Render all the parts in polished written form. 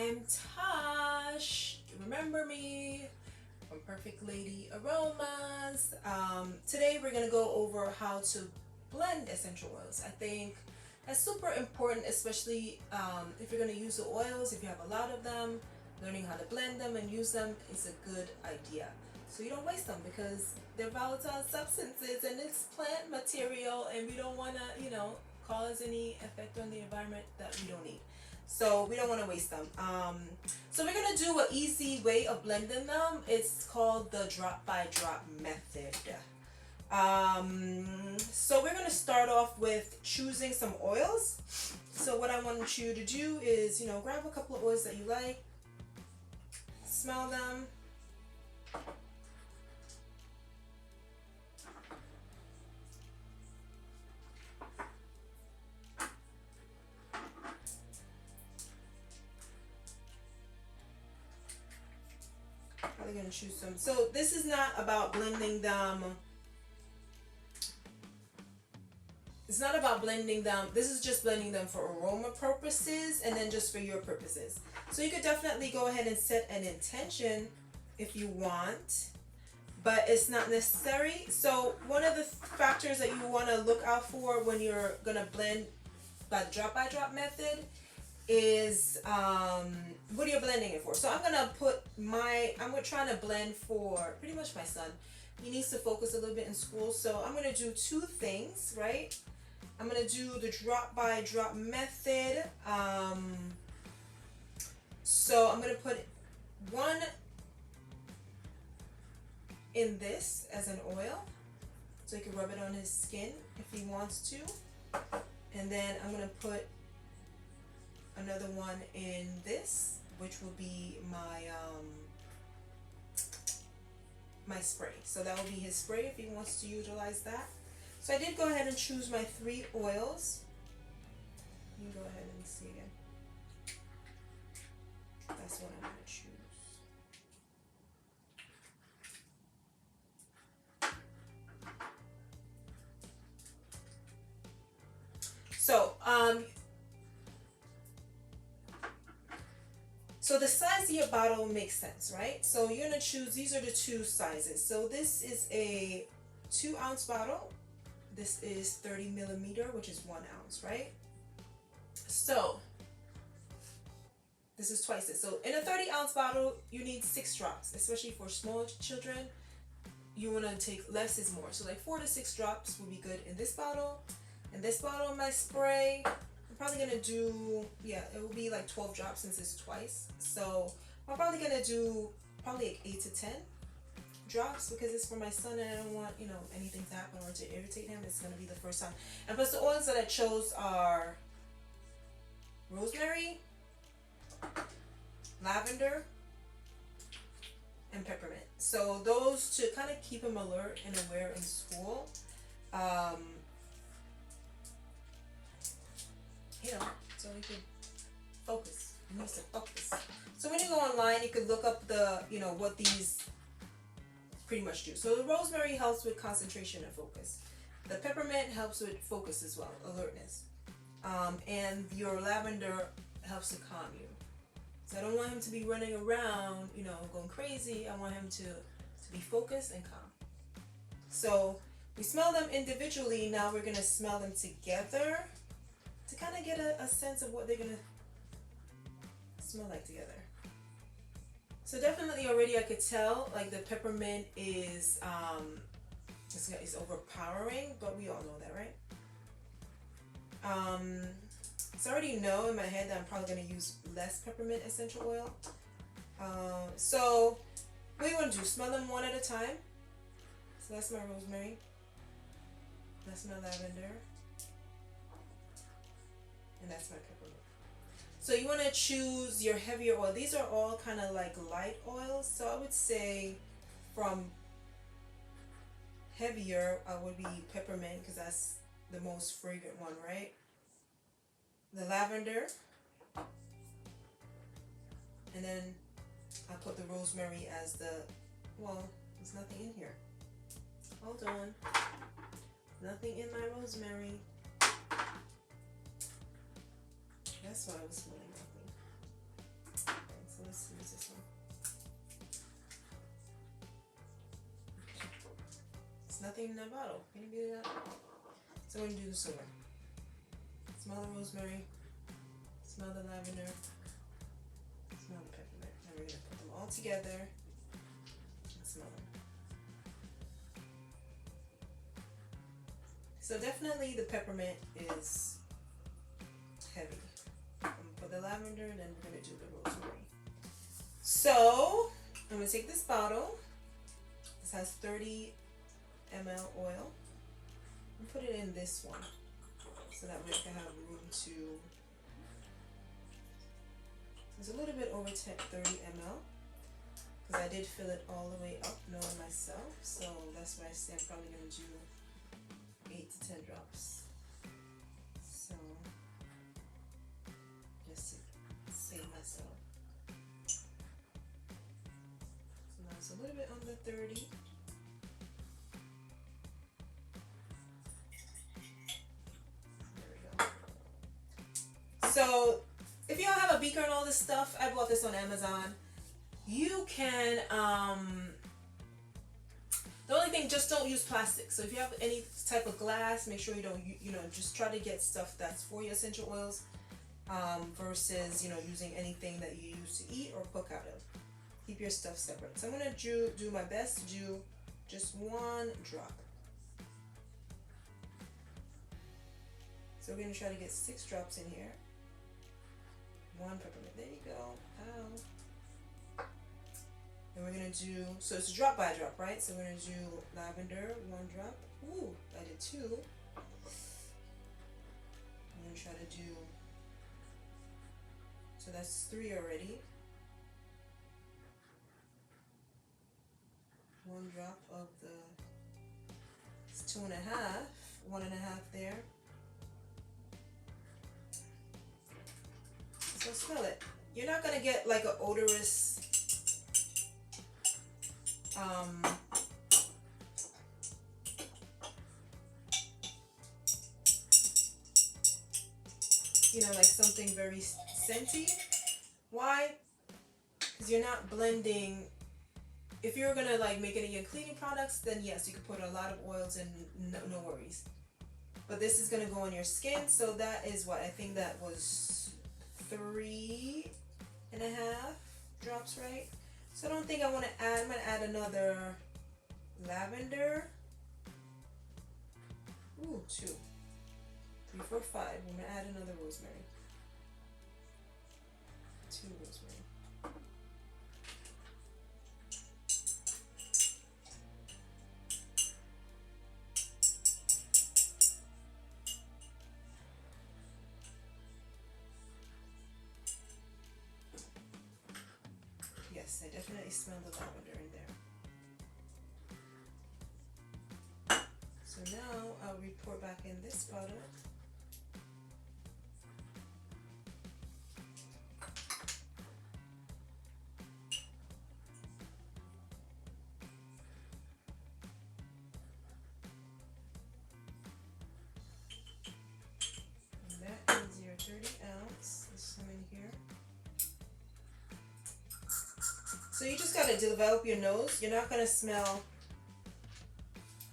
I'm Tosh. Remember me from Perfect Lady Aromas. Today we're gonna go over how to blend essential oils. I think that's super important, especially if you're gonna use the oils. If you have a lot of them, learning how to blend them and use them is a good idea. So you don't waste them because they're volatile substances and it's plant material, and we don't wanna, cause any effect on the environment that we don't need. So we don't want to waste them. So we're gonna do an easy way of blending them. It's called the drop by drop method. So we're gonna start off with choosing some oils. So what I want you to do is, grab a couple of oils that you like, smell them. Probably gonna choose some. So this is not about blending them. It's not about blending them. This is just blending them for aroma purposes and then just for your purposes. So you could definitely go ahead and set an intention if you want, but it's not necessary. So one of the factors that you want to look out for when you're gonna blend by drop method is what are you blending it for? So I'm trying to blend for pretty much my son. He needs to focus a little bit in school, so I'm gonna do two things, right? I'm gonna do the drop by drop method. So I'm gonna put one in this as an oil, so he can rub it on his skin if he wants to, and then I'm gonna put another one in this, which will be my spray. So that will be his spray if he wants to utilize that. So I did go ahead and choose my 3 oils. You can go ahead and see again. That's what I'm going to choose. So the size of your bottle makes sense, right? So you're gonna choose, these are the 2 sizes. So this is a 2-ounce bottle. This is 30 millimeter, which is 1 ounce, right? So this is twice this. So in a 30-ounce bottle, you need 6 drops, especially for small children. You wanna take less is more. So like 4 to 6 drops will be good in this bottle. In this bottle, my spray, I'm probably gonna do, it will be like 12 drops since it's twice. So I'm probably gonna do like 8 to 10 drops because it's for my son and I don't want, anything to happen or to irritate him. It's gonna be the first time. And plus the oils that I chose are rosemary, lavender, and peppermint. So those to kind of keep him alert and aware in school. So he could focus. He needs to focus. So when you go online, you could look up what these pretty much do. So the rosemary helps with concentration and focus. The peppermint helps with focus as well, alertness. And your lavender helps to calm you. So I don't want him to be running around, going crazy. I want him to be focused and calm. So we smell them individually. Now we're gonna smell them together to kind of get a sense of what they're gonna smell like together. So definitely already I could tell like the peppermint is overpowering, but we all know that, right? So I already know in my head that I'm probably gonna use less peppermint essential oil. So what do you want to do? Smell them one at a time. So that's my rosemary. That's my lavender. And that's my peppermint. So you want to choose your heavier oil. These are all kind of like light oils. So I would say from heavier would be peppermint because that's the most fragrant one, right? The lavender. And then I put the rosemary as there's nothing in here. Hold on. Nothing in my rosemary. That's why I was smelling nothing. let's use this one. There's nothing in that bottle. Can you do that? So I'm gonna do this over. Smell the rosemary, smell the lavender, smell the peppermint. And we're gonna put them all together and smell them. So definitely the peppermint is heavy. For the lavender, and then we're gonna do the rosemary. So I'm gonna take this bottle. This has 30 ml oil and put it in this one, so that we can have room to. It's a little bit over 30 ml because I did fill it all the way up knowing myself. So that's why I say I'm probably gonna do 8 to 10 drops. So just to save myself. So now it's a little bit under 30. There we go. So if you don't have a beaker and all this stuff, I bought this on Amazon. You can the only thing, just don't use plastic. So if you have any type of glass, make sure you don't, just try to get stuff that's for your essential oils versus, using anything that you use to eat or cook out of. Keep your stuff separate. So I'm going to do my best to do just 1 drop. So we're going to try to get 6 drops in here. 1 peppermint. There you go. Ow. And we're going to do, so it's drop by drop, right? So we're going to do lavender, 1 drop. Ooh, I did 2. I'm going to try to do, so that's 3 already. 1 drop of the, it's 2.5, 1.5 there. So smell it. You're not going to get like an odorous, like something very scenty. Why? Because you're not blending. If you're gonna like make any of your cleaning products, then yes, you could put a lot of oils and no worries. But this is gonna go on your skin, so that is what I think that was 3.5 drops, right? So I don't think I want to add. I'm gonna add another lavender. Ooh, 2, 3, 4, 5. I'm gonna add another rosemary. 2 rosemary. Yes, I definitely smell the lavender in there. So now I'll report back in this bottle. And that is your 30 ounce. This one in here. So you just gotta develop your nose. You're not gonna smell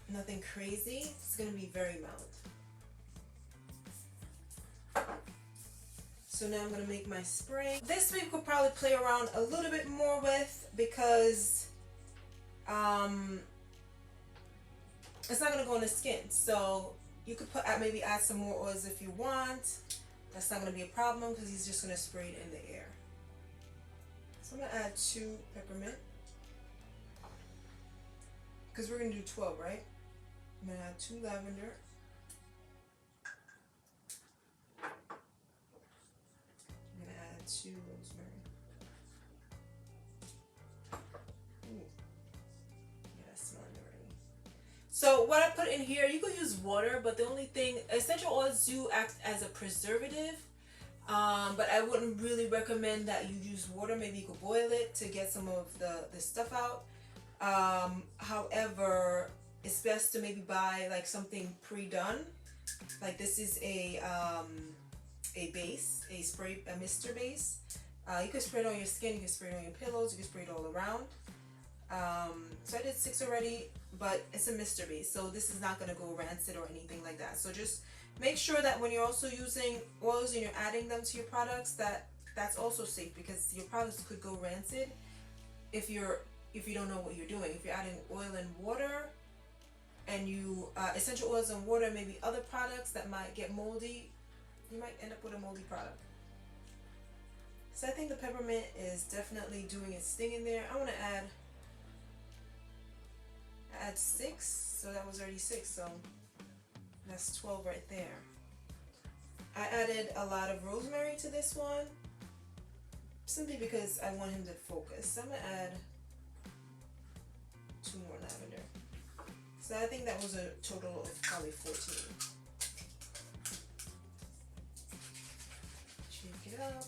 nothing crazy. It's gonna be very mild. So now I'm gonna make my spray. This we could probably play around a little bit more with because it's not gonna go on the skin. So you could maybe add some more oils if you want. That's not gonna be a problem because he's just gonna spray it in the air. So I'm gonna add 2 peppermint because we're gonna do 12, right? I'm gonna add 2 lavender. I'm gonna add 2 rosemary. Ooh. Yeah, that's smelling already. So what I put in here, you could use water, but the only thing, essential oils do act as a preservative. But I wouldn't really recommend that you use water. Maybe you could boil it to get some of the stuff out. However, it's best to maybe buy like something pre-done. Like this is a base, a spray, a mister base. You can spray it on your skin, you can spray it on your pillows, you can spray it all around. So I did 6 already, but it's a Mr. Base, so this is not going to go rancid or anything like that. So just make sure that when you're also using oils and you're adding them to your products, that's also safe, because your products could go rancid if you don't know what you're doing. If you're adding oil and water, and you essential oils and water, maybe other products that might get moldy, you might end up with a moldy product. So I think the peppermint is definitely doing its thing in there. I want to add 6, so that was already 6, so that's 12 right there. I added a lot of rosemary to this one, simply because I want him to focus. So I'm going to add 2 more lavender. So I think that was a total of probably 14. Shake it up.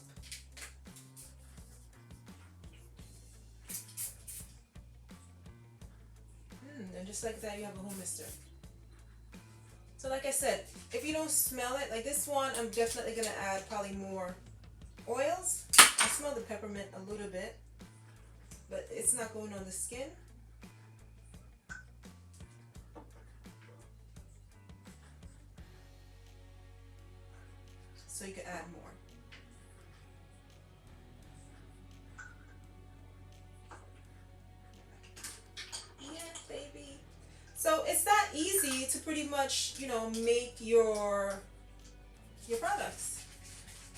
And just like that, you have a home mister. So like I said, if you don't smell it, like this one, I'm definitely going to add probably more oils. I smell the peppermint a little bit, but it's not going on the skin. So you can add more. Yeah, baby. So it's that easy to pretty much, make your products.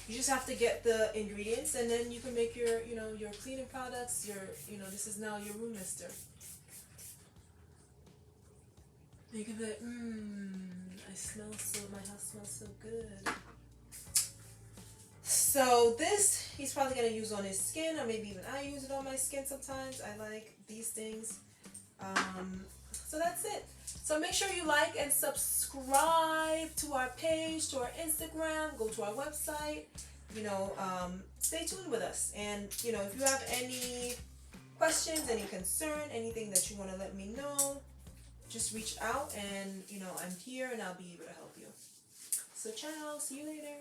You just have to get the ingredients, and then you can make your, your cleaning products. This is now your room mister. You can be like, my house smells so good. So this, he's probably going to use on his skin, or maybe even I use it on my skin sometimes. I like these things. So that's it. So make sure you like and subscribe to our page, to our Instagram, go to our website, stay tuned with us. And, if you have any questions, any concern, anything that you want to let me know, just reach out, and, I'm here and I'll be able to help you. So ciao, see you later.